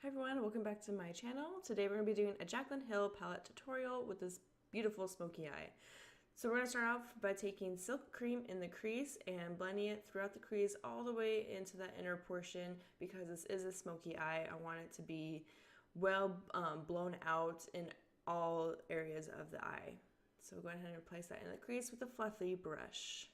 Hi everyone, welcome back to my channel. Today we're going to be doing a Jaclyn Hill palette tutorial with this beautiful smoky eye. So we're going to start off by taking silk cream in the crease and blending it throughout the crease all the way into that inner portion. Because this is a smoky eye, I want it to be well blown out in all areas of the eye. So go ahead and place that in the crease with a fluffy brush.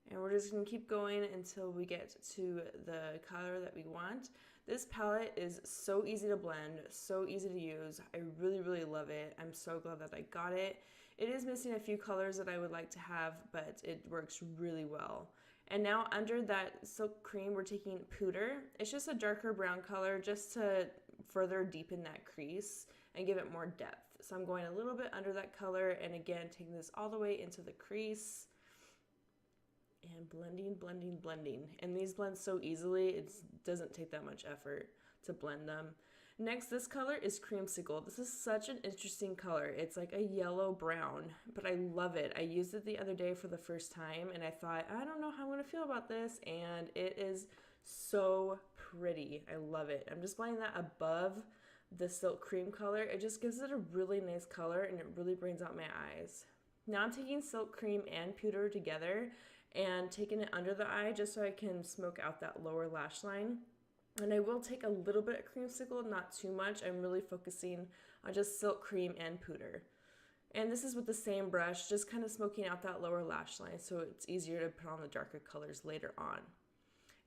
And we're just going to keep going until we get to the color that we want. This palette is so easy to blend, so easy to use. I really love it. I'm so glad that I got it. It is missing a few colors that I would like to have, but it works really well. And now under that silk cream, we're taking Pooter. It's just a darker brown color just to further deepen that crease and give it more depth. So I'm going a little bit under that color and again taking this all the way into the crease. And blending. And these blend so easily, it doesn't take that much effort to blend them. Next, this color is Creamsicle. This is such an interesting color. It's like a yellow brown, but I love it. I used it the other day for the first time and I thought, I don't know how I'm gonna feel about this, and it is so pretty. I love it. I'm just blending that above the silk cream color. It just gives it a really nice color and it really brings out my eyes. Now I'm taking silk cream and Pooter together and taking it under the eye just so I can smoke out that lower lash line. And I will take a little bit of Creamsicle, not too much. I'm really focusing on just silk cream and Pooter. And this is with the same brush, just kind of smoking out that lower lash line so it's easier to put on the darker colors later on.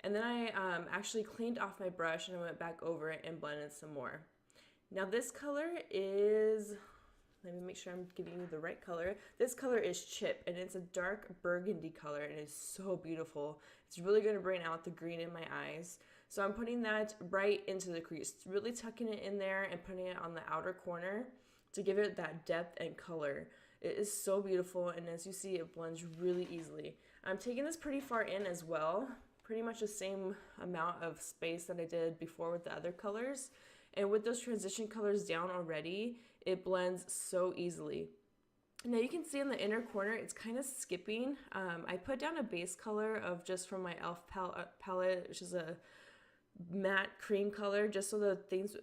And then I actually cleaned off my brush and I went back over it and blended some more. Now this color is... Let me make sure I'm giving you the right color. This color is Chip, and it's a dark burgundy color, and it's so beautiful. It's really going to bring out the green in my eyes. So I'm putting that right into the crease, really tucking it in there and putting it on the outer corner to give it that depth and color. It is so beautiful, and as you see, it blends really easily. I'm taking this pretty far in as well, pretty much the same amount of space that I did before with the other colors. And with those transition colors down already, it blends so easily. Now you can see in the inner corner, it's kind of skipping. I put down a base color of just from my e.l.f. palette, which is a matte cream color, just so the things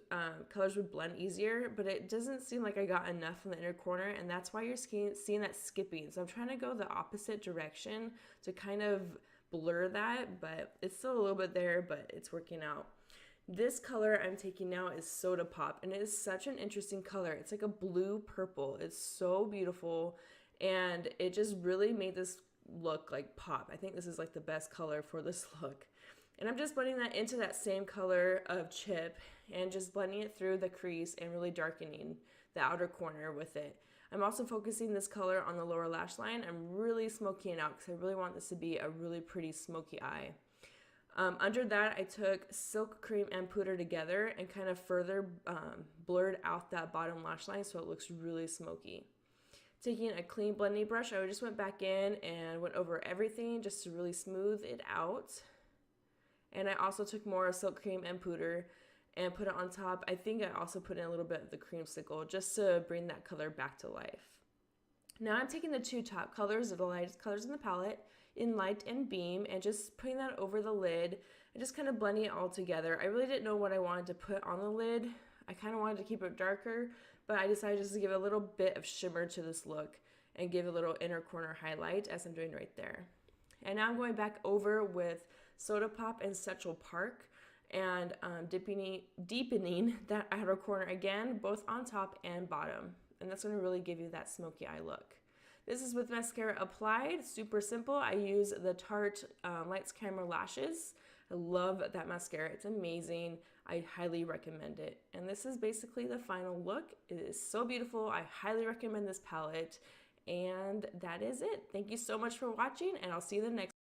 colors would blend easier, but it doesn't seem like I got enough in the inner corner, and that's why you're seeing that skipping. So I'm trying to go the opposite direction to kind of blur that, but it's still a little bit there, but it's working out. This color I'm taking now is Soda Pop, and it is such an interesting color. It's like a blue purple. It's so beautiful, and it just really made this look like pop. I think this is like the best color for this look. And I'm just blending that into that same color of Chip and just blending it through the crease and really darkening the outer corner with it. I'm also focusing this color on the lower lash line. I'm really smoking it out because I really want this to be a really pretty smoky eye. Under that, I took silk cream and Pooter together and kind of further blurred out that bottom lash line so it looks really smoky. Taking a clean blending brush, I just went back in and went over everything just to really smooth it out. And I also took more silk cream and Pooter and put it on top. I think I also put in a little bit of the Creamsicle just to bring that color back to life. Now I'm taking the two top colors, the lightest colors in the palette, in Light and Beam, and just putting that over the lid and just kind of blending it all together. I really didn't know what I wanted to put on the lid. I kind of wanted to keep it darker, but I decided just to give a little bit of shimmer to this look and give a little inner corner highlight as I'm doing right there. And now I'm going back over with Soda Pop and Central Park and deepening that outer corner again, both on top and bottom. And that's going to really give you that smoky eye look. This is with mascara applied, super simple. I use the Tarte Lights Camera Lashes. I love that mascara, it's amazing. I highly recommend it. And this is basically the final look. It is so beautiful. I highly recommend this palette. And that is it. Thank you so much for watching, and I'll see you in the next